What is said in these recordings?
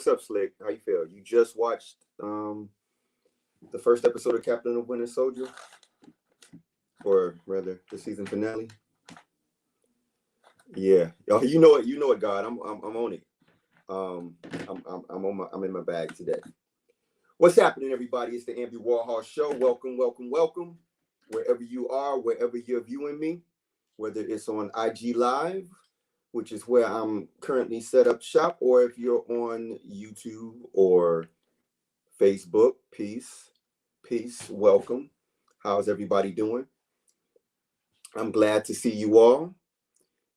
What's up, Slick? How you feel? You just watched the first episode of Captain of Winter Soldier, or rather, the season finale. Yeah. Oh, you know it. You know it, God. I'm on it. I'm in my bag today. What's happening, everybody? It's the AMBY WARHOL Show. Welcome, welcome, welcome. Wherever you are, wherever you're viewing me, whether it's on IG Live, which is where I'm currently set up shop, or if you're on YouTube or Facebook, peace, welcome. How's everybody doing? I'm glad to see you all.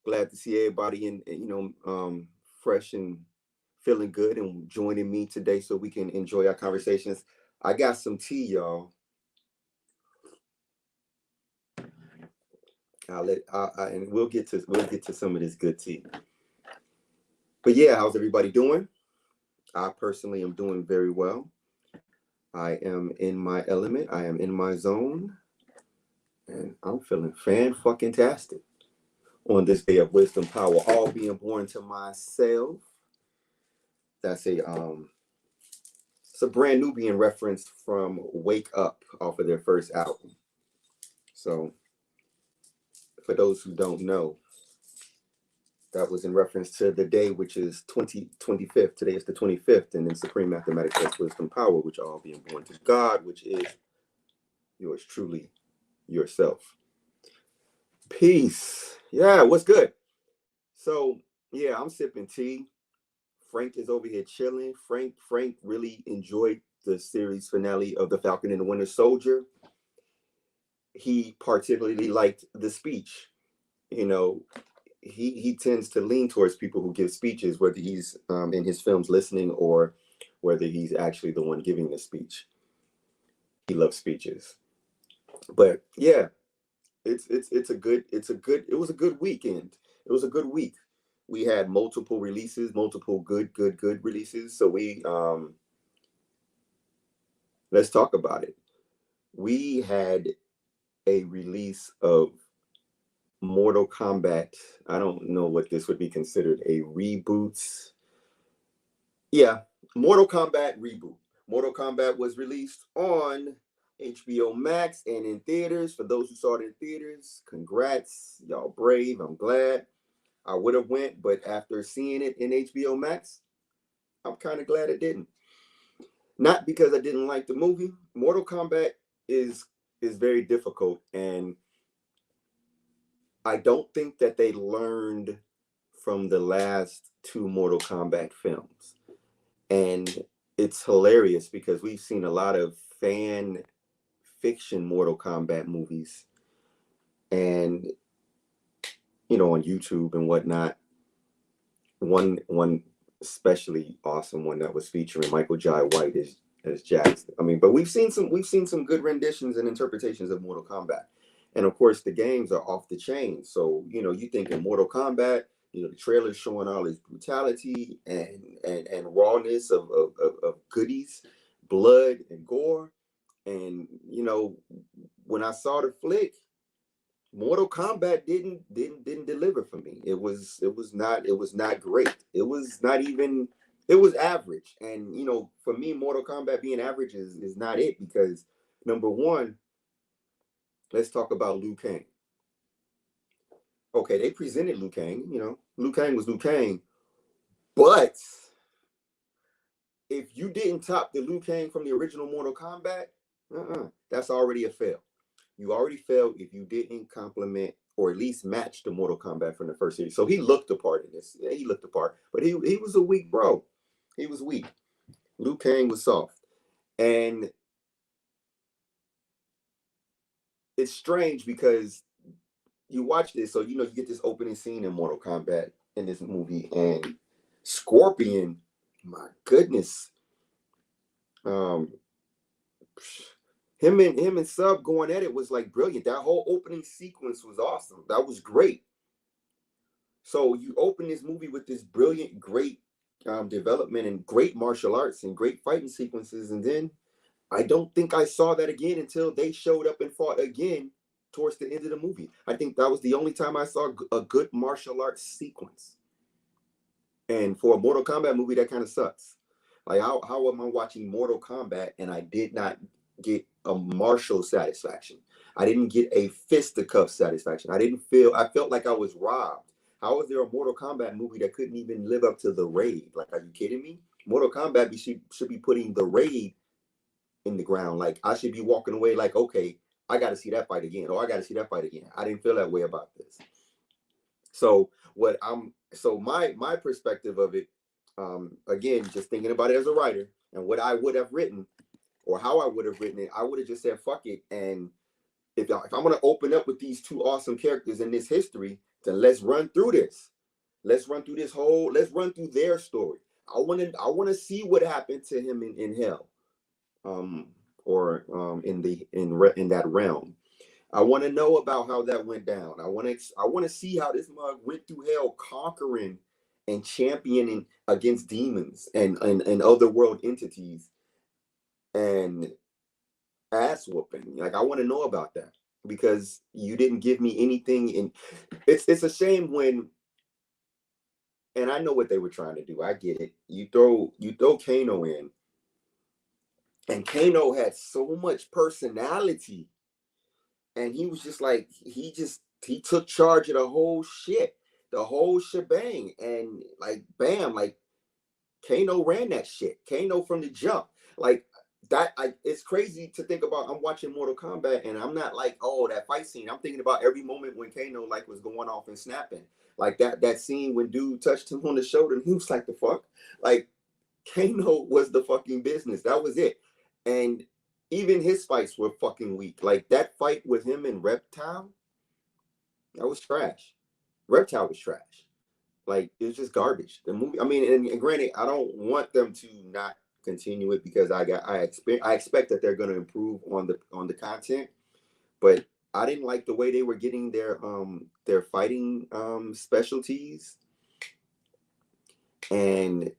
Glad to see everybody fresh and feeling good and joining me today so we can enjoy our conversations. I got some tea, y'all. And we'll get to some of this good tea. But yeah, how's everybody doing? I personally am doing very well. I am in my element. I am in my zone, and I'm feeling fan-fucking-tastic on this day of wisdom, power, all being born to myself. That's it's a brand new being referenced from Wake Up off of their first album. So for those who don't know, that was in reference to the day, which is 25th. Today is the 25th, and in Supreme Mathematics, that's wisdom, power, which are all being born to God, which is yours truly, yourself. Peace. Yeah, what's good? So yeah, I'm sipping tea. Frank is over here chilling. Frank really enjoyed the series finale of The Falcon and the Winter Soldier. He particularly liked the speech. You know, he tends to lean towards people who give speeches, whether he's in his films listening or whether he's actually the one giving the speech. He loves speeches. But yeah, it was a good weekend. It was a good week. We had multiple releases, multiple good releases. So let's talk about it. We had a release of Mortal Kombat. I don't know what this would be considered, a reboot. Yeah, Mortal Kombat reboot. Mortal Kombat was released on HBO Max and in theaters. For those who saw it in theaters, congrats. Y'all brave. I'm glad. I would have went, but after seeing it in HBO Max, I'm kind of glad I didn't. Not because I didn't like the movie. Mortal Kombat is very difficult, and I don't think that they learned from the last two Mortal Kombat films. And it's hilarious because we've seen a lot of fan fiction Mortal Kombat movies, and on YouTube and whatnot. One especially awesome one that was featuring Michael Jai White as Jax. I mean, but we've seen some good renditions and interpretations of Mortal Kombat. And of course the games are off the chain. So, you think in Mortal Kombat, the trailer's showing all this brutality and rawness of goodies, blood and gore. And when I saw the flick, Mortal Kombat didn't deliver for me. It was not great. It was average. And for me, Mortal Kombat being average is not it, because number one, let's talk about Liu Kang. Okay, they presented Liu Kang, Liu Kang was Liu Kang, but if you didn't top the Liu Kang from the original Mortal Kombat, that's already a fail. You already failed if you didn't compliment or at least match the Mortal Kombat from the first series. So he looked the part in this. Yeah, he looked the part, but he was a weak bro. He was weak. Liu Kang was soft. And it's strange because you watch this, so you get this opening scene in Mortal Kombat in this movie, and Scorpion, my goodness. Him and Sub going at it was like brilliant. That whole opening sequence was awesome. That was great. So you open this movie with this brilliant, great development and great martial arts and great fighting sequences, and then I don't think I saw that again until they showed up and fought again towards the end of the movie. I think that was the only time I saw a good martial arts sequence. And for a Mortal Kombat movie, that kind of sucks. Like how am I watching Mortal Kombat and I did not get a martial satisfaction? I didn't get a fisticuff satisfaction. I felt like I was robbed. How is there a Mortal Kombat movie that couldn't even live up to the raid? Like, are you kidding me? Mortal Kombat should be putting the raid in the ground. Like, I should be walking away like, okay, I got to see that fight again, or I got to see that fight again. I didn't feel that way about this. So my perspective of it, again, just thinking about it as a writer and what I would have written or how I would have written it, I would have just said fuck it. And if I'm gonna open up with these two awesome characters in this history, then let's run through this. Let's run through their story. I wanna see what happened to him in hell, or in that realm. I want to know about how that went down. I want to see how this mug went through hell, conquering and championing against demons and other world entities and ass whooping. Like, I want to know about that, because you didn't give me anything. And it's a shame when, and I know what they were trying to do. I get it. You throw Kano in, and Kano had so much personality. And he was just like, he took charge of the whole shit, the whole shebang. And like, bam, like Kano ran that shit. Kano from the jump. Like that, it's crazy to think about. I'm watching Mortal Kombat and I'm not like, oh, that fight scene. I'm thinking about every moment when Kano like was going off and snapping. Like that scene when dude touched him on the shoulder and he was like, the fuck? Like, Kano was the fucking business. That was it. And even his fights were fucking weak. Like that fight with him and Reptile, that was trash. Reptile was trash. Like, it was just garbage. The movie, I mean, and granted, I don't want them to not continue it, because I expect that they're going to improve on the content, but I didn't like the way they were getting their fighting specialties. And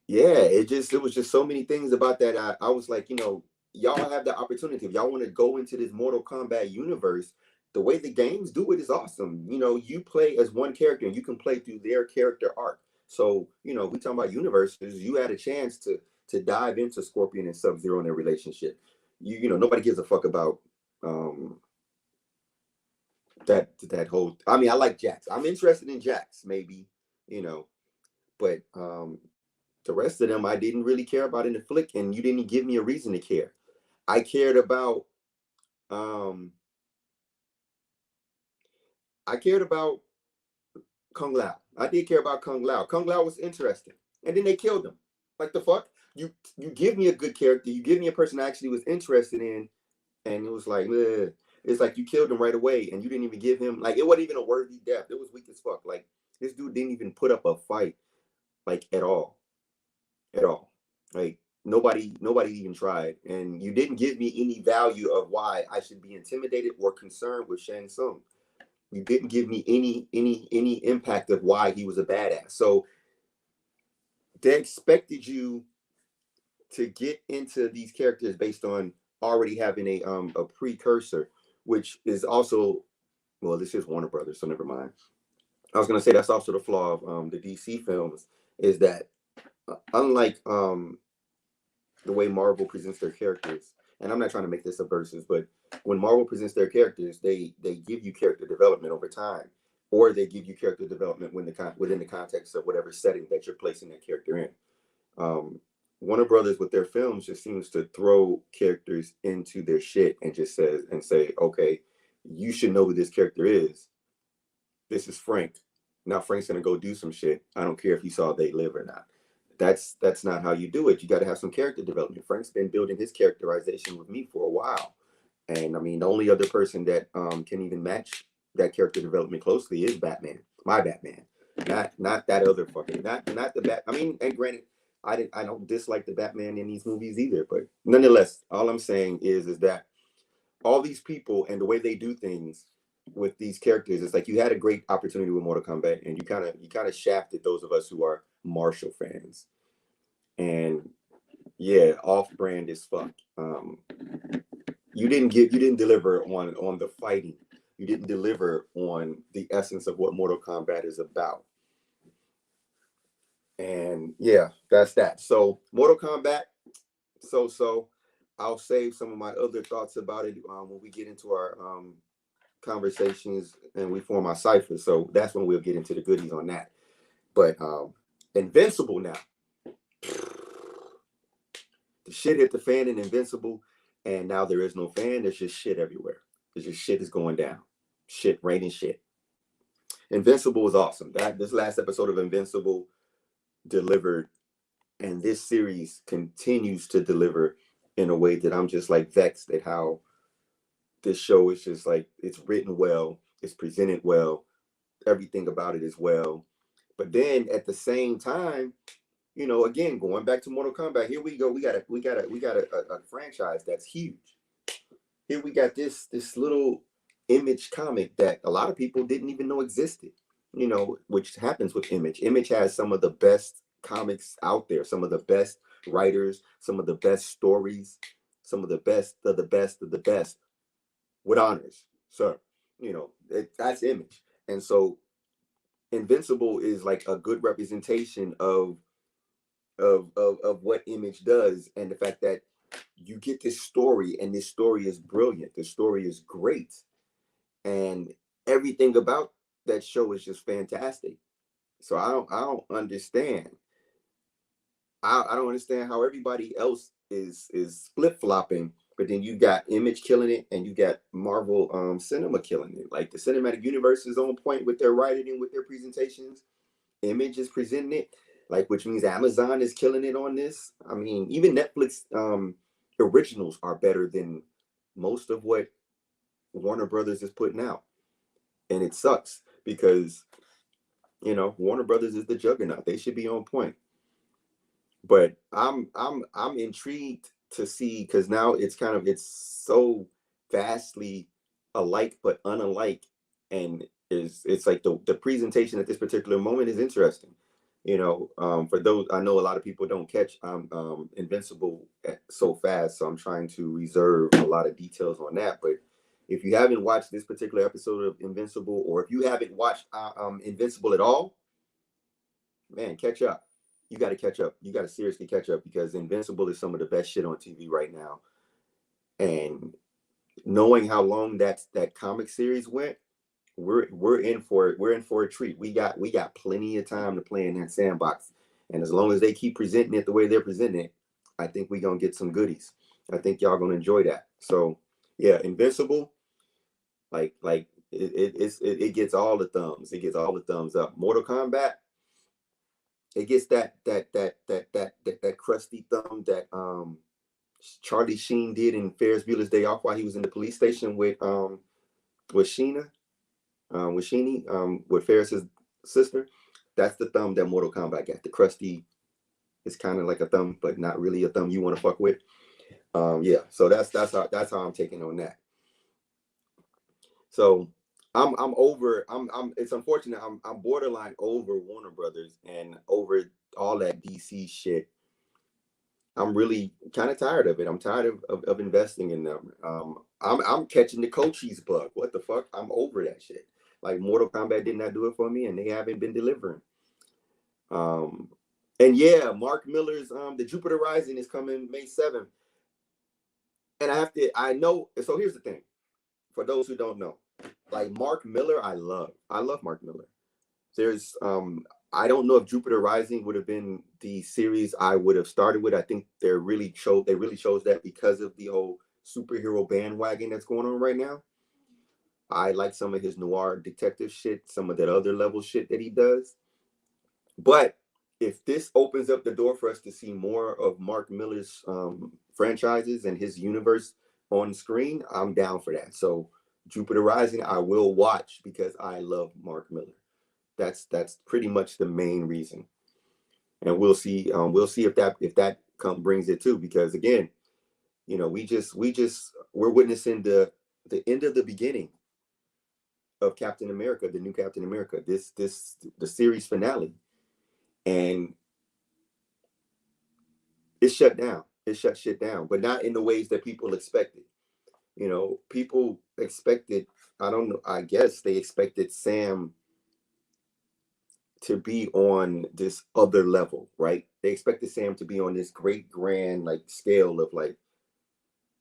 yeah, it was just so many things about that. I was like, y'all have the opportunity. If y'all want to go into this Mortal Kombat universe, the way the games do it is awesome. You play as one character and you can play through their character arc. So, we talking about universes, you had a chance to dive into Scorpion and Sub-Zero and their relationship. Nobody gives a fuck about that whole, I mean, I like Jax. I'm interested in Jax, maybe, but the rest of them I didn't really care about in the flick, and you didn't give me a reason to care. I cared about Kung Lao. I did care about Kung Lao. Kung Lao was interesting. And then they killed him. Like, the fuck? You give me a good character, you give me a person I actually was interested in, and it was like, ugh. It's like you killed him right away, and you didn't even give him, like, it wasn't even a worthy death. It was weak as fuck. Like, this dude didn't even put up a fight, like, at all. At all. Like, nobody even tried. And you didn't give me any value of why I should be intimidated or concerned with Shang Tsung. You didn't give me any impact of why he was a badass. So they expected you to get into these characters based on already having a precursor, which is also, well, this is Warner Brothers, so never mind. I was gonna say that's also the flaw of the DC films, is that unlike the way Marvel presents their characters, and I'm not trying to make this a versus, but when Marvel presents their characters, they give you character development over time, or they give you character development within the context of whatever setting that you're placing that character in. Warner Brothers with their films just seems to throw characters into their shit and just say, okay, you should know who this character is. This is Frank. Now Frank's gonna go do some shit. I don't care if you saw They Live or not. That's not how you do it. You got to have some character development. Frank's been building his characterization with me for a while, and I mean, the only other person that can even match that character development closely is Batman. My Batman, not that other fucking not the Bat. I mean, and granted, I don't dislike the Batman in these movies either, but nonetheless, all I'm saying is that all these people and the way they do things with these characters, it's like you had a great opportunity with Mortal Kombat, and you kind of shafted those of us who are Martial fans. And yeah, off brand as fuck. You didn't deliver on the fighting. You didn't deliver on the essence of what Mortal Kombat is about. And yeah, that's that. So Mortal Kombat, so I'll save some of my other thoughts about it when we get into our conversations and we form our cipher. So that's when we'll get into the goodies on that. But Invincible now. The shit hit the fan in Invincible, and now there is no fan. There's just shit everywhere. There's just shit is going down. Shit, raining shit. Invincible was awesome. This last episode of Invincible delivered, and this series continues to deliver in a way that I'm just like vexed at how this show is just like it's written well, it's presented well, everything about it is well. But then at the same time, again, going back to Mortal Kombat, here we go. We got a franchise that's huge. Here we got this little Image comic that a lot of people didn't even know existed. Which happens with Image. Image has some of the best comics out there, some of the best writers, some of the best stories, some of the best of the best of the best with honors, sir. That's Image. And so Invincible is like a good representation of what Image does, and the fact that you get this story, and this story is brilliant. The story is great, and everything about that show is just fantastic. So I don't understand. I don't understand how everybody else is flip flopping, but then you got Image killing it, and you got Marvel Cinema killing it. Like the cinematic universe is on point with their writing and with their presentations. Image is presenting it, like, which means Amazon is killing it on this. I mean, even Netflix originals are better than most of what Warner Brothers is putting out, and it sucks because Warner Brothers is the juggernaut. They should be on point. But I'm intrigued to see, because now it's so vastly alike but unalike, and it's like the presentation at this particular moment is interesting. For those, I know a lot of people don't catch Invincible so fast, so I'm trying to reserve a lot of details on that. But if you haven't watched this particular episode of Invincible, or if you haven't watched Invincible at all, man, catch up. You got to catch up. You got to seriously catch up, because Invincible is some of the best shit on TV right now. And knowing how long that comic series went, we're in for it. We're in for a treat. We got plenty of time to play in that sandbox, and as long as they keep presenting it the way they're presenting it, I think we're gonna get some goodies. I think y'all gonna enjoy that. So yeah, Invincible, it gets all the thumbs. It gets all the thumbs up. Mortal Kombat, it gets that crusty thumb that Charlie Sheen did in Ferris Bueller's Day Off, while he was in the police station with Sheena, with Sheenie, with Ferris's sister. That's the thumb that Mortal Kombat got. The crusty is kind of like a thumb, but not really a thumb you want to fuck with. Yeah, so that's how I'm taking on that. So I'm over. It's unfortunate. I'm borderline over Warner Brothers and over all that DC shit. I'm really kind of tired of it. I'm tired of investing in them. I'm catching the Cochise bug. What the fuck? I'm over that shit. Like, Mortal Kombat did not do it for me, and they haven't been delivering. And yeah, Mark Miller's The Jupiter Rising is coming May 7th. And I know. So here's the thing. For those who don't know, like, Mark Miller, I love Mark Miller. There's I don't know if Jupiter Rising would have been the series I would have started with. I think they really chose that because of the whole superhero bandwagon that's going on right now. I like some of his noir detective shit, some of that other level shit that he does. But if this opens up the door for us to see more of Mark Miller's franchises and his universe on screen, I'm down for that. So Jupiter Rising, I will watch because I love Mark Miller. That's pretty much the main reason, and we'll see if that brings it too. Because again, we're witnessing the end of the beginning of Captain America, the new Captain America. The series finale, and it shut down. It shut shit down, but not in the ways that people expected. People expected. I don't know. I guess they expected Sam to be on this other level, right? They expected Sam to be on this great grand like scale of like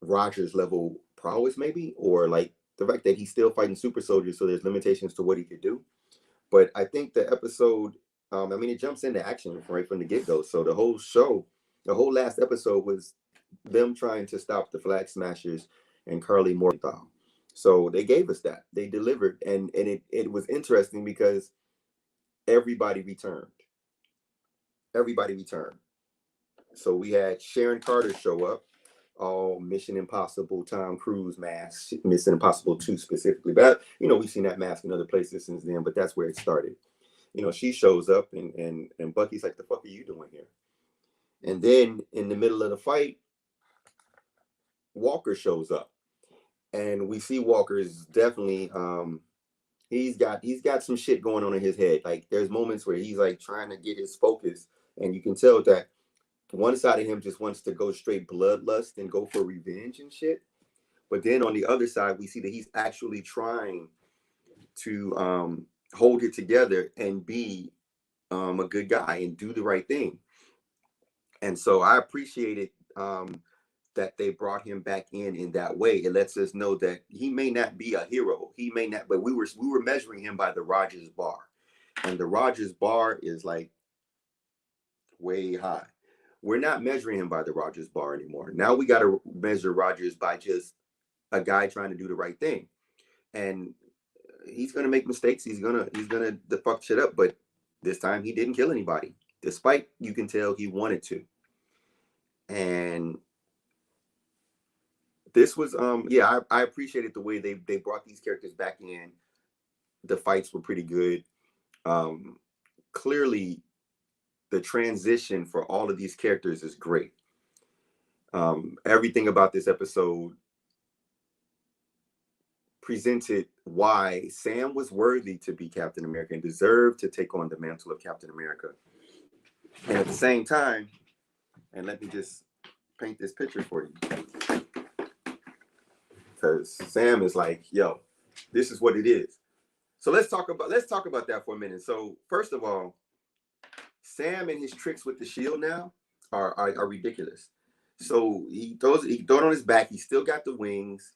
Rogers level prowess, maybe, or like the fact that he's still fighting super soldiers, so there's limitations to what he could do. But I think the episode, I mean, it jumps into action right from the get go. So the whole show, the whole last episode was them trying to stop the Flag Smashers and Carly Morgenthau. So they gave us that. They delivered, and it was interesting because everybody returned. Everybody returned. So we had Sharon Carter show up, all Mission Impossible Tom Cruise mask, Mission Impossible 2 specifically. But you know, we've seen that mask in other places since then, but that's where it started. You know, she shows up and Bucky's like, the fuck are you doing here? And then in the middle of the fight, Walker shows up. And we see Walker's definitely he's got some shit going on in his head. Like there's moments where he's like trying to get his focus, and you can tell that one side of him just wants to go straight bloodlust and go for revenge and shit. But then on the other side, we see that he's actually trying to hold it together and be a good guy and do the right thing. And so I appreciated that they brought him back in that way. It lets us know that he may not be a hero. He may not, but we were measuring him by the Rogers bar. And the Rogers bar is like way high. We're not measuring him by the Rogers bar anymore. Now we got to measure Rogers by just a guy trying to do the right thing. And he's gonna make mistakes. He's gonna fuck shit up. But this time he didn't kill anybody, despite you can tell he wanted to. And this was yeah, I appreciated the way they brought these characters back in. The fights were pretty good. Clearly, the transition for all of these characters is great. Everything about this episode presented why Sam was worthy to be Captain America and deserved to take on the mantle of Captain America. And at the same time, and let me just paint this picture for you, because Sam is like, yo, this is what it is. So let's talk about that for a minute. So first of all, Sam and his tricks with the shield now are ridiculous. So he throws it on his back. He still got the wings.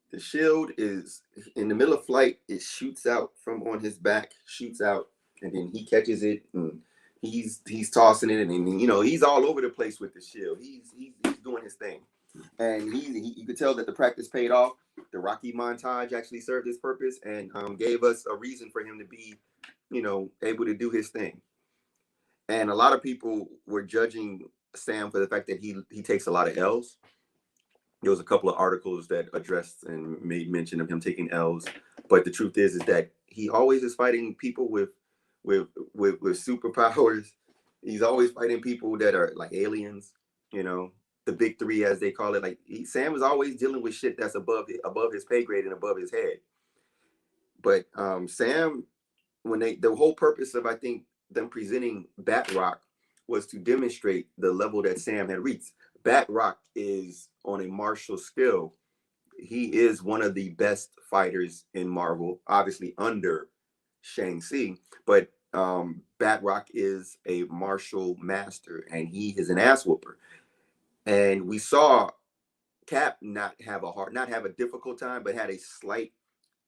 The shield is in the middle of flight. It shoots out from on his back, shoots out, and then he catches it and he's tossing it, and you know he's all over the place with the shield. He's doing his thing, and you could tell that the practice paid off. The Rocky montage actually served his purpose and gave us a reason for him to be, you know, able to do his thing. And a lot of people were judging Sam for the fact that he takes a lot of L's. There was a couple of articles that addressed and made mention of him taking L's, but the truth is that he always is fighting people with superpowers. He's always fighting people that are like aliens, you know, the big three as they call it. Like Sam is always dealing with shit that's above his pay grade and above his head. But Sam, when the whole purpose of I think them presenting Batroc was to demonstrate the level that Sam had reached. Batroc is on a martial skill. He is one of the best fighters in Marvel, obviously under Shang-Chi, but Batroc is a martial master and he is an ass whooper. And we saw Cap not have a difficult time, but had a slight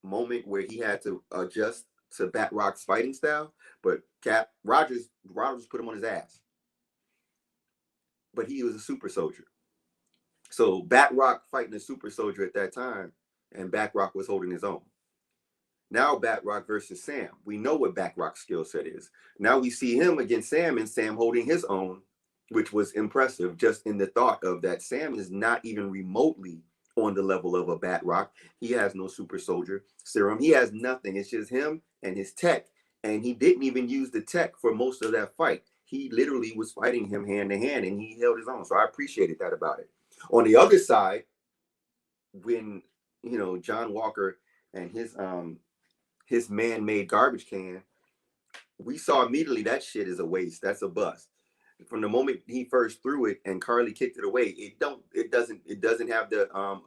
moment where he had to adjust to Batroc's fighting style. But Rogers put him on his ass. But he was a super soldier. So Batroc fighting a super soldier at that time, and Batroc was holding his own. Now Batroc versus Sam. We know what Batroc's skill set is. Now we see him against Sam, and Sam holding his own, which was impressive just in the thought of that Sam is not even remotely on the level of a Batroc. He has no super soldier serum. He has nothing. It's just him and his tech. And he didn't even use the tech for most of that fight. He literally was fighting him hand to hand, and he held his own. So I appreciated that about it. On the other side, when, you know, John Walker and his man-made garbage can, we saw immediately that shit is a waste. That's a bust. From the moment he first threw it and Carly kicked it away, it doesn't have the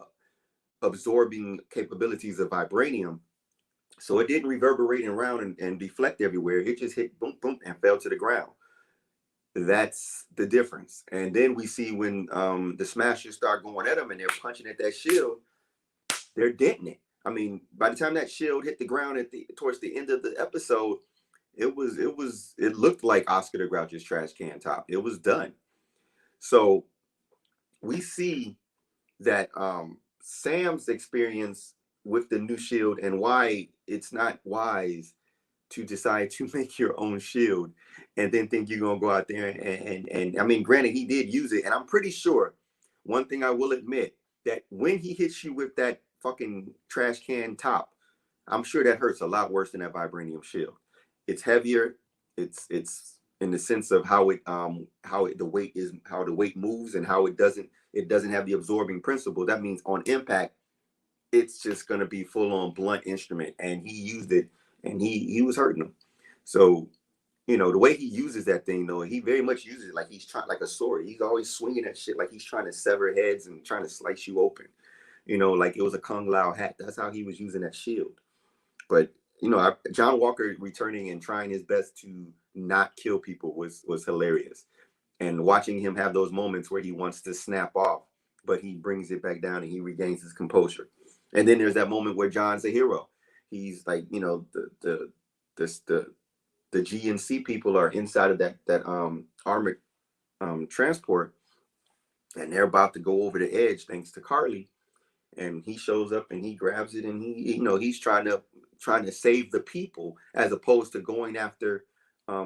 absorbing capabilities of vibranium. So it didn't reverberate around and deflect everywhere. It just hit boom, boom, and fell to the ground. That's the difference. And then we see when the Smashers start going at them and they're punching at that shield, they're denting it. I mean, by the time that shield hit the ground towards the end of the episode, it looked like Oscar the Grouch's trash can top. It was done. So we see that Sam's experience with the new shield and why it's not wise to decide to make your own shield and then think you're gonna go out there and I mean, granted, he did use it, and I'm pretty sure one thing I will admit that when he hits you with that fucking trash can top, I'm sure that hurts a lot worse than that vibranium shield. It's heavier. It's in the sense of how the weight is, how the weight moves, and how it doesn't have the absorbing principle. That means on impact, it's just gonna be full on blunt instrument, and he used it, and he was hurting him. So the way he uses that thing, though, he very much uses it like he's trying, like a sword. He's always swinging that shit like he's trying to sever heads and trying to slice you open. Like it was a Kung Lao hat. That's how he was using that shield. But John Walker returning and trying his best to not kill people was hilarious. And watching him have those moments where he wants to snap off, but he brings it back down and he regains his composure. And then there's that moment where John's a hero. He's like, the GNC people are inside of that armored transport, and they're about to go over the edge thanks to Carly. And he shows up and he grabs it, and he's trying to save the people as opposed to going after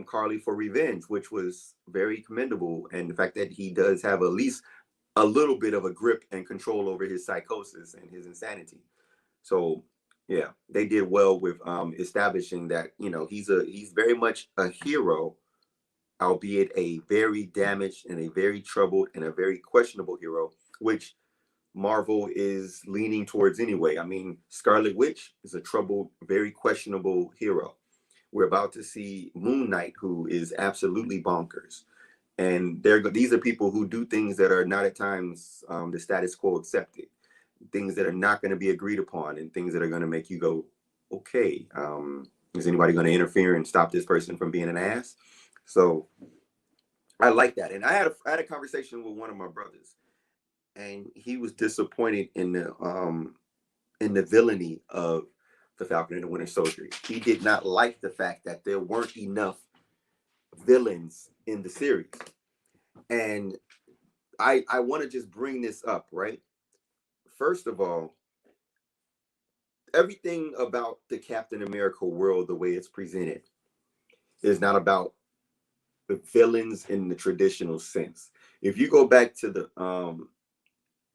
Carly for revenge, which was very commendable. And the fact that he does have at least a little bit of a grip and control over his psychosis and his insanity. So yeah, they did well with establishing that he's very much a hero, albeit a very damaged and a very troubled and a very questionable hero, which Marvel is leaning towards anyway. I mean, Scarlet Witch is a troubled, very questionable hero. We're about to see Moon Knight, who is absolutely bonkers. And these are people who do things that are not at times the status quo accepted, things that are not going to be agreed upon, and things that are going to make you go, okay, is anybody going to interfere and stop this person from being an ass? So I like that. And I had a conversation with one of my brothers, and he was disappointed in the villainy of the Falcon and the Winter Soldier. He did not like the fact that there weren't enough villains in the series. And I want to just bring this up, right? First of all, everything about the Captain America world, the way it's presented, is not about the villains in the traditional sense. If you go back to the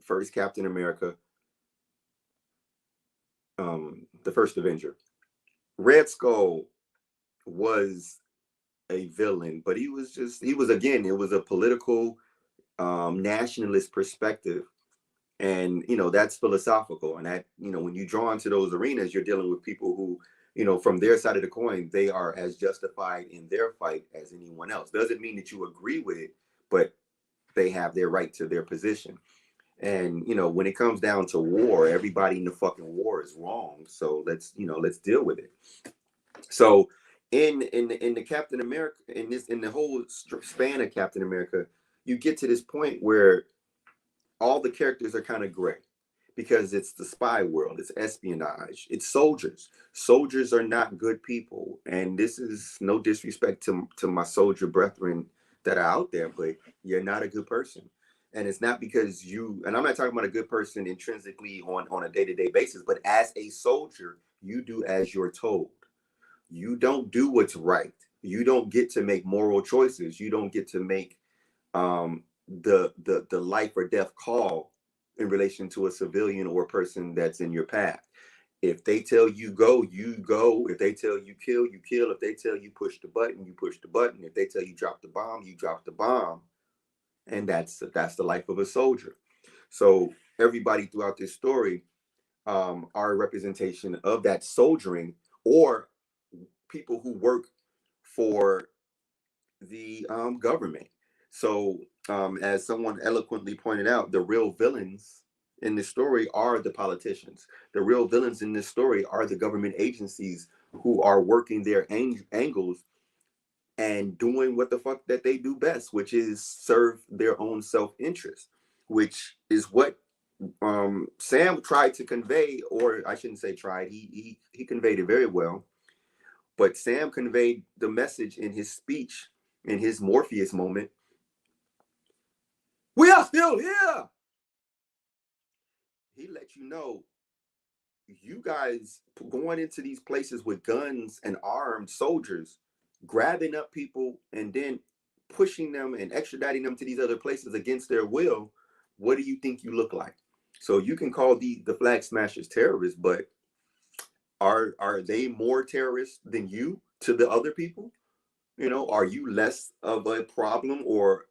first Captain America, the first Avenger, Red Skull was a villain, but it was a political nationalist perspective. And that's philosophical, and that when you draw into those arenas, you're dealing with people who from their side of the coin, they are as justified in their fight as anyone else. Doesn't mean that you agree with it, but they have their right to their position. And when it comes down to war, everybody in the fucking war is wrong, so let's deal with it. So in the Captain America, in the whole span of Captain America, you get to this point where all the characters are kind of gray, because it's the spy world, it's espionage, it's soldiers. Soldiers are not good people, and this is no disrespect to my soldier brethren that are out there, but you're not a good person. And it's not because and I'm not talking about a good person intrinsically on a day-to-day basis, but as a soldier, you do as you're told. You don't do what's right. You don't get to make moral choices. You don't get to make the life or death call in relation to a civilian or a person that's in your path. If they tell you go, you go. If they tell you kill, you kill. If they tell you push the button, you push the button. If they tell you drop the bomb, you drop the bomb. And that's the life of a soldier. So everybody throughout this story are a representation of that soldiering, or people who work for the government. So as someone eloquently pointed out, the real villains in this story are the politicians. The real villains in this story are the government agencies who are working their angles and doing what the fuck that they do best, which is serve their own self-interest, which is what Sam tried to convey, or I shouldn't say tried. He conveyed it very well. But Sam conveyed the message in his speech, in his Morpheus moment. We are still here. He let you know, you guys going into these places with guns and armed soldiers, grabbing up people and then pushing them and extraditing them to these other places against their will. What do you think you look like? So you can call the flag smashers terrorists, but are they more terrorists than you to the other people? You know, are you less of a problem or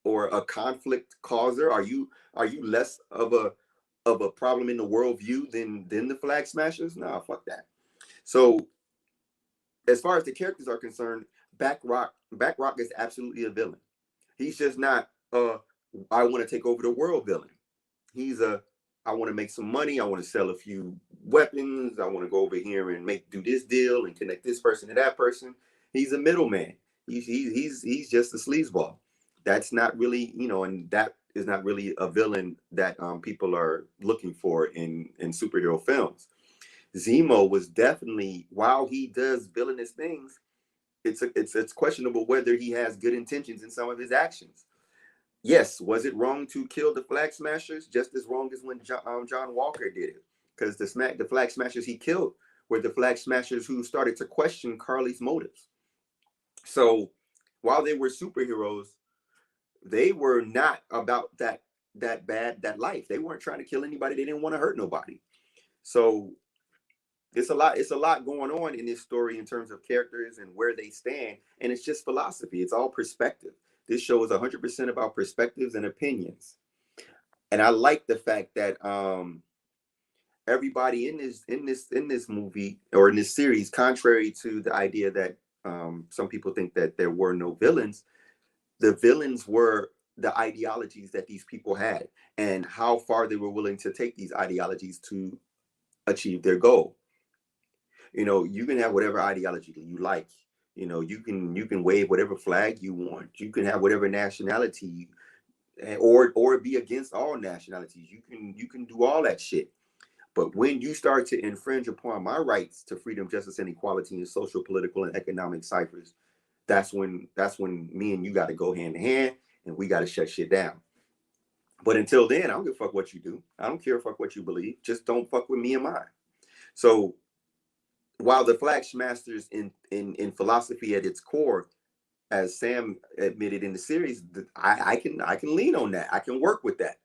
a conflict causer? Are you less of a problem in the worldview than the flag smashers? Nah, fuck that. So as far as the characters are concerned, Backrock is absolutely a villain. He's just not I want to take over the world villain. He's I want to make some money. I want to sell a few weapons. I want to go over here and do this deal and connect this person to that person. He's a middleman. He's just a sleazeball. That's not really, you know, and that is not really a villain that people are looking for in superhero films. Zemo was definitely, while he does villainous things, it's questionable whether he has good intentions in some of his actions. Yes, was it wrong to kill the flag smashers? Just as wrong as when John Walker did it, because the flag smashers he killed were the flag smashers who started to question Carly's motives. So while they were superheroes, they were not about that life. They weren't trying to kill anybody. They didn't want to hurt nobody. So it's a lot going on in this story in terms of characters and where they stand, and it's just philosophy. It's all perspective. This show is 100% about perspectives and opinions, and I like the fact that everybody in this movie or in this series, contrary to the idea that some people think that there were no villains, the villains were the ideologies that these people had and how far they were willing to take these ideologies to achieve their goal. You know, you can have whatever ideology you like. You know, you can wave whatever flag you want. You can have whatever nationality, or be against all nationalities. You can do all that shit. But when you start to infringe upon my rights to freedom, justice, and equality in social, political, and economic ciphers, that's when me and you got to go hand in hand, and we got to shut shit down. But until then, I don't give a fuck what you do. I don't care fuck what you believe. Just don't fuck with me and mine. So while the flag smashers in philosophy at its core, as Sam admitted in the series, I can lean on that. I can work with that.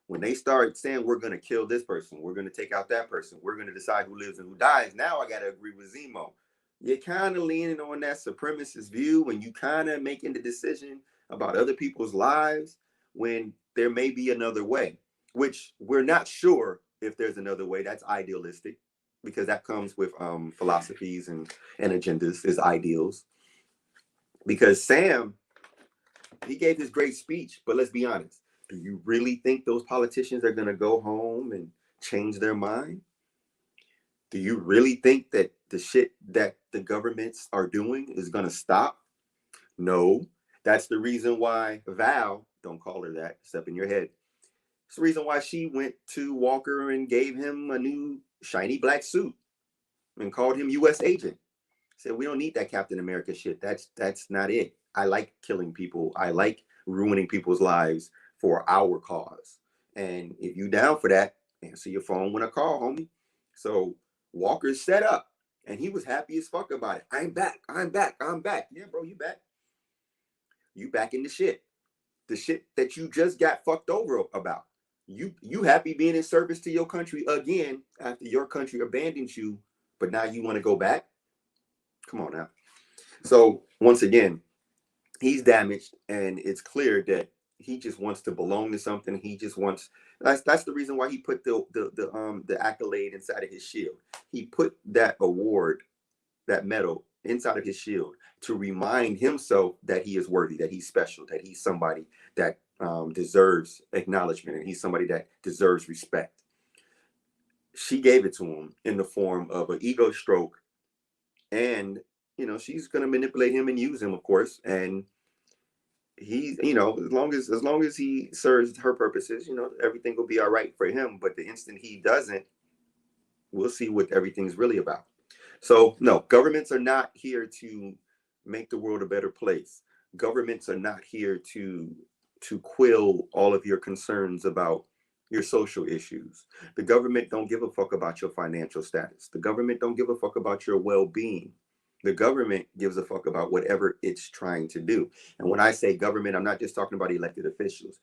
When they start saying we're going to kill this person, we're going to take out that person, we're going to decide who lives and who dies, now I got to agree with Zemo. You're kind of leaning on that supremacist view when you kind of making the decision about other people's lives when there may be another way, which we're not sure if there's another way. That's idealistic because that comes with philosophies and agendas, is ideals. Because Sam, he gave this great speech, but let's be honest. Do you really think those politicians are going to go home and change their mind? Do you really think that the shit that the governments are doing is going to stop? No. That's the reason why Val, don't call her that, step in your head. It's the reason why she went to Walker and gave him a new shiny black suit and called him U.S. agent. Said, we don't need that Captain America shit. That's not it. I like killing people. I like ruining people's lives for our cause. And if you down for that, answer your phone when I call, homie. So Walker's set up, and he was happy as fuck about it. I'm back. Yeah, bro, you back. You back in the shit. The shit that you just got fucked over about. You happy being in service to your country again after your country abandoned you, but now you want to go back? Come on now. So once again, he's damaged, and it's clear that he just wants to belong to something. He just wants. That's the reason why he put the accolade inside of his shield. He put that award, that medal, inside of his shield to remind himself that he is worthy, that he's special, that he's somebody that deserves acknowledgement, and he's somebody that deserves respect. She gave it to him in the form of an ego stroke, and she's going to manipulate him and use him, of course. And he, as long as he serves her purposes, everything will be all right for him. But the instant he doesn't, we'll see what everything's really about. So no, governments are not here to make the world a better place. Governments are not here to quill all of your concerns about your social issues. The government don't give a fuck about your financial status. The government don't give a fuck about your well-being. The government gives a fuck about whatever it's trying to do. And when I say government, I'm not just talking about elected officials.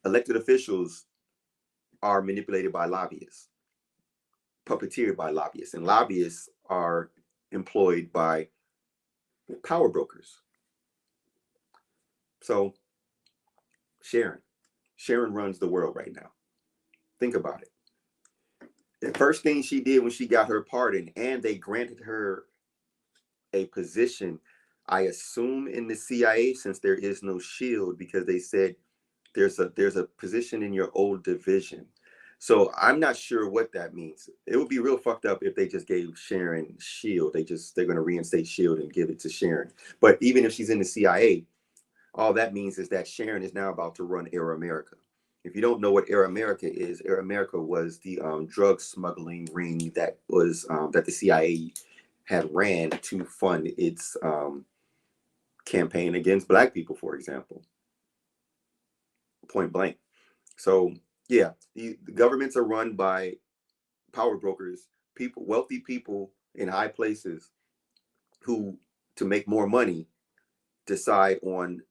Elected officials are manipulated by lobbyists, puppeteered by lobbyists, and lobbyists are employed by power brokers. So Sharon runs the world right now. Think about it. The first thing she did when she got her pardon, and they granted her a position, I assume in the CIA, since there is no shield, because they said there's a position in your old division. So I'm not sure what that means. It would be real fucked up if they just gave Sharon shield. They're going to reinstate shield and give it to Sharon. But even if she's in the CIA, all that means is that Sharon is now about to run Air America. If you don't know what Air America is, Air America was the drug smuggling ring that was that the CIA had ran to fund its campaign against Black people, for example. Point blank. So yeah, the governments are run by power brokers, people, wealthy people in high places who, to make more money, decide on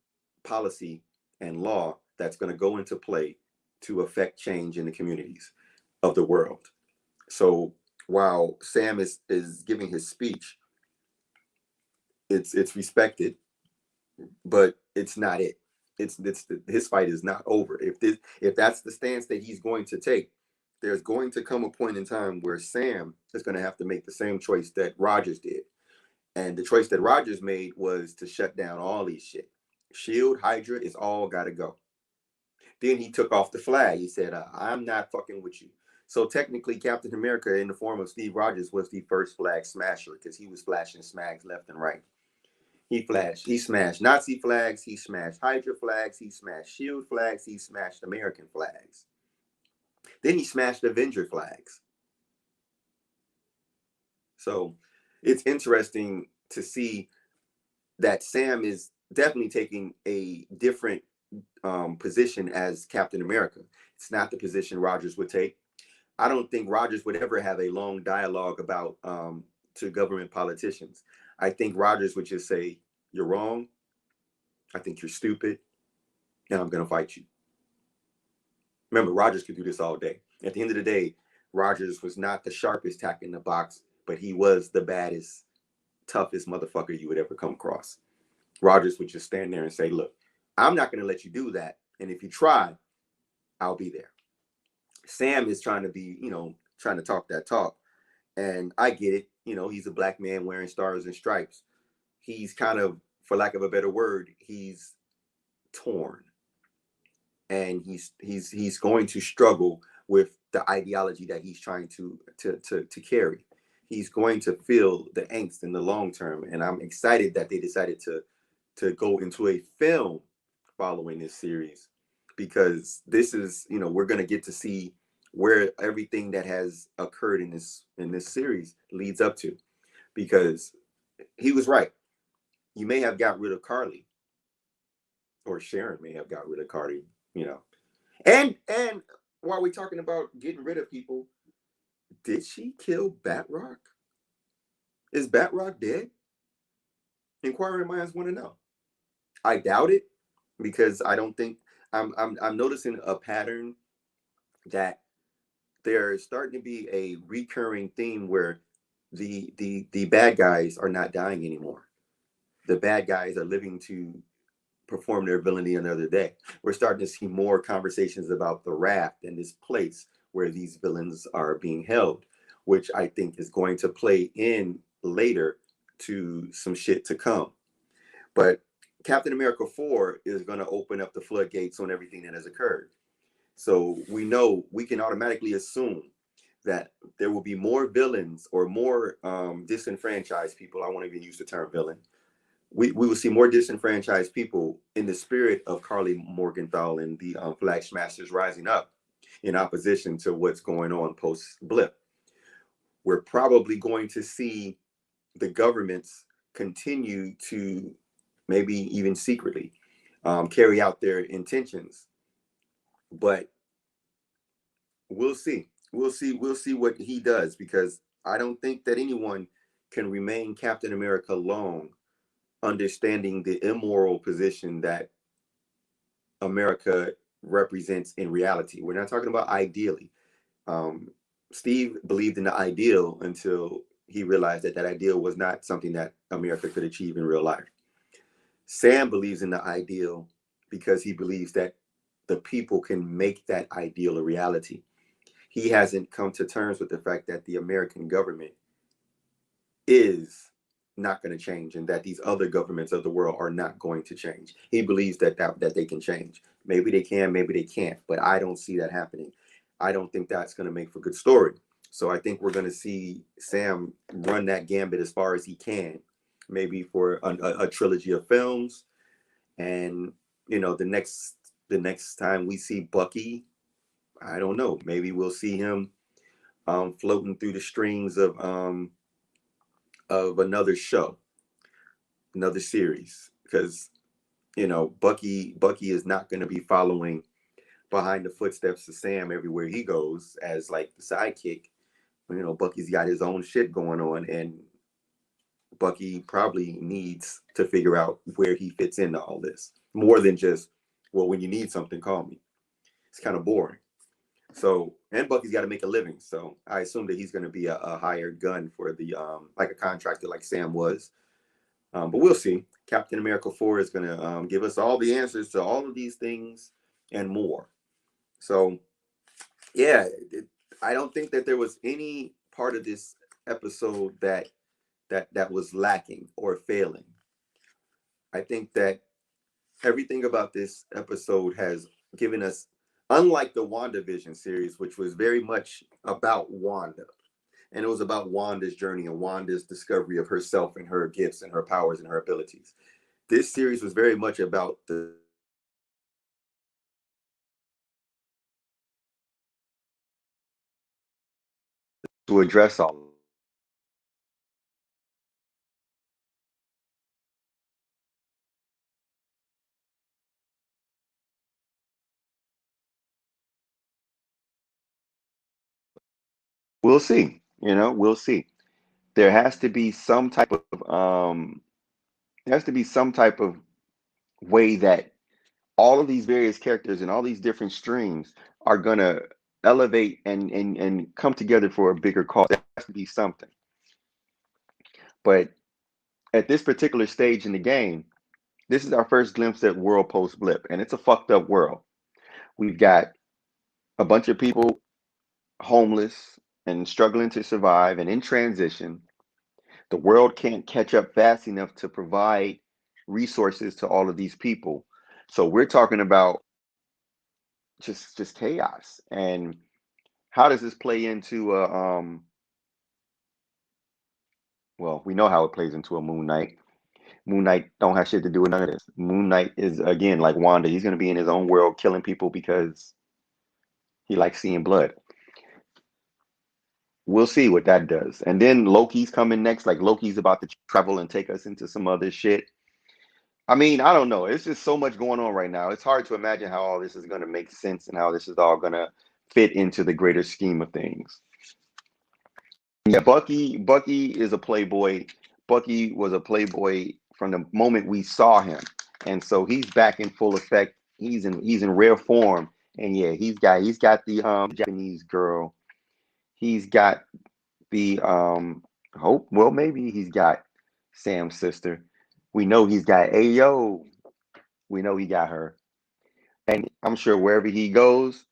policy and law that's going to go into play to affect change in the communities of the world. So while Sam is giving his speech, it's respected, but it's not it. His fight is not over. If that's the stance that he's going to take, there's going to come a point in time where Sam is going to have to make the same choice that Rogers did. And the choice that Rogers made was to shut down all these shit. Shield, Hydra, is all got to go. Then he took off the flag. He said, I'm not fucking with you. So technically, Captain America, in the form of Steve Rogers, was the first flag smasher, because he was flashing smags left and right. He smashed Nazi flags, he smashed Hydra flags, he smashed Shield flags, he smashed American flags. Then he smashed Avenger flags. So it's interesting to see that Sam is definitely taking a different position as Captain America. It's not the position Rogers would take. I don't think Rogers would ever have a long dialogue about to government politicians. I think Rogers would just say, you're wrong. I think you're stupid. And I'm going to fight you. Remember, Rogers could do this all day. At the end of the day, Rogers was not the sharpest tack in the box, but he was the baddest, toughest motherfucker you would ever come across. Rogers would just stand there and say, look, I'm not going to let you do that. And if you try, I'll be there. Sam is trying to be, trying to talk that talk. And I get it. He's a Black man wearing stars and stripes. He's kind of, for lack of a better word, he's torn. And he's going to struggle with the ideology that he's trying to carry. He's going to feel the angst in the long term. And I'm excited that they decided to go into a film following this series, because this is, we're going to get to see where everything that has occurred in this series leads up to, because he was right. You may have got rid of Carly, or Sharon may have got rid of Carly, and while we're talking about getting rid of people, did she kill Batroc? Is Batroc dead? Inquiring minds want to know. I doubt it, because I don't think I'm noticing a pattern that there's starting to be a recurring theme where the bad guys are not dying anymore. The bad guys are living to perform their villainy another day. We're starting to see more conversations about the raft and this place where these villains are being held, which I think is going to play in later to some shit to come. But Captain America 4 is going to open up the floodgates on everything that has occurred. So we know, we can automatically assume that there will be more villains or more disenfranchised people. I won't even use the term villain. We will see more disenfranchised people in the spirit of Carly Morgenthau and the Flag Smashers rising up in opposition to what's going on post blip. We're probably going to see the governments continue to, maybe even secretly, carry out their intentions. But we'll see. We'll see what he does, because I don't think that anyone can remain Captain America long, understanding the immoral position that America represents in reality. We're not talking about ideally. Um, Steve believed in the ideal until he realized that that ideal was not something that America could achieve in real life. Sam believes in the ideal because he believes that the people can make that ideal a reality. He hasn't come to terms with the fact that the American government is not going to change, and that these other governments of the world are not going to change. He believes that they can change. Maybe they can, maybe they can't, but I don't see that happening. I don't think that's going to make for a good story. So I think we're going to see Sam run that gambit as far as he can, maybe for a trilogy of films. And the next time we see Bucky, I don't know, maybe we'll see him floating through the strings of another show, another series, because Bucky is not going to be following behind the footsteps of Sam everywhere he goes as like the sidekick. Bucky's got his own shit going on, and Bucky probably needs to figure out where he fits into all this more than just, well, when you need something, call me. It's kind of boring. So, and Bucky's got to make a living. So I assume that he's going to be a hired gun for the like a contractor like Sam was. But we'll see. Captain America 4 is going to give us all the answers to all of these things and more. So, yeah, I don't think that there was any part of this episode that was lacking or failing. I think that everything about this episode has given us, unlike the WandaVision series, which was very much about Wanda, and it was about Wanda's journey and Wanda's discovery of herself and her gifts and her powers and her abilities. This series was very much about the to address all. We'll see. We'll see. There has to be some type of there has to be some type of way that all of these various characters and all these different streams are gonna elevate and come together for a bigger cause. There has to be something. But at this particular stage in the game, this is our first glimpse at world post blip, and it's a fucked up world. We've got a bunch of people homeless and struggling to survive and in transition. The world can't catch up fast enough to provide resources to all of these people. So we're talking about just chaos. And how does this play into well, we know how it plays into a Moon Knight. Moon Knight don't have shit to do with none of this. Moon Knight is, again, like Wanda. He's going to be in his own world killing people because he likes seeing blood. We'll see what that does. And then Loki's coming next. Like, Loki's about to travel and take us into some other shit. I mean, I don't know. It's just so much going on right now. It's hard to imagine how all this is going to make sense and how this is all going to fit into the greater scheme of things. Yeah, Bucky is a playboy. Bucky was a playboy from the moment we saw him. And so he's back in full effect. He's in rare form. And yeah, he's got the Japanese girl. He's got the Hope. Well, maybe he's got Sam's sister. We know he's got Ayo. We know he got her. And I'm sure wherever he goes,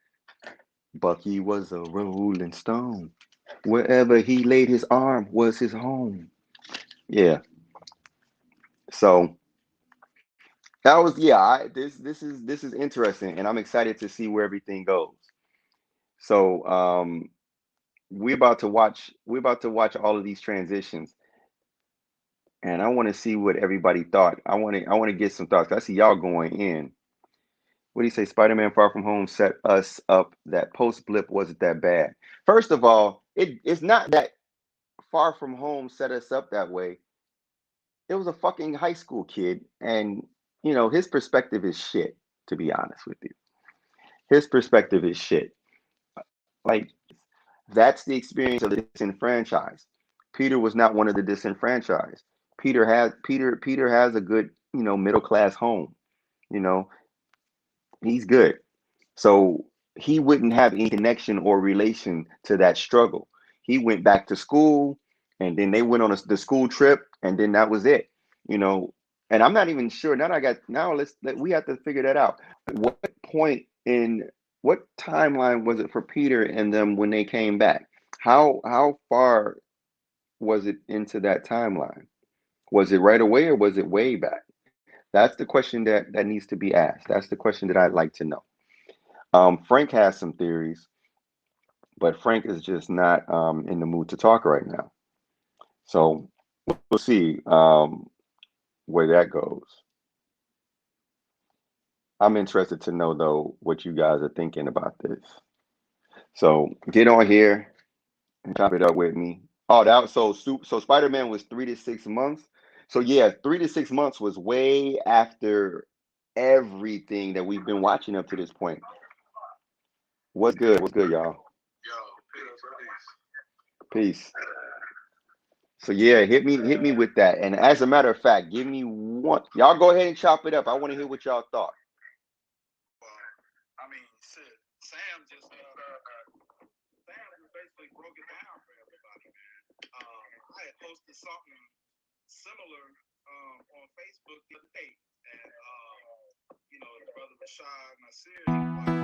Bucky was a rolling stone. Wherever he laid his arm was his home. Yeah. So That was this is interesting, and I'm excited to see where everything goes. So we're about to watch all of these transitions, and I want to see what everybody thought. I want to get some thoughts. I see y'all going in. What do you say? Spider-Man Far From Home set us up. That post blip wasn't that bad. First of all, it's not that Far From Home set us up that way. It was a fucking high school kid, and his perspective is shit. To be honest with you, his perspective is shit. Like that's the experience of the disenfranchised. Peter was not one of the disenfranchised. Peter has a good middle class home. You know he's good. So he wouldn't have any connection or relation to that struggle. He went back to school, and then they went on the school trip, and then that was it. You know, and I'm not even sure. We have to figure that out. What point in what timeline was it for Peter and them when they came back? How far was it into that timeline? Was it right away or was it way back? That's the question that needs to be asked. That's the question that I'd like to know. Frank has some theories, but Frank is just not in the mood to talk right now. So we'll see where that goes. I'm interested to know though what you guys are thinking about this. So get on here and chop it up with me. Oh, that was so Spider-Man was 3 to 6 months. So yeah, 3 to 6 months was way after everything that we've been watching up to this point. What's good? What's good, y'all? Peace. So yeah, hit me with that. And as a matter of fact, give me one. Y'all go ahead and chop it up. I want to hear what y'all thought. I mean, shit. Sam just basically broke it down for everybody, man. I had posted something similar on Facebook the other day, and the brother Rashad Nasir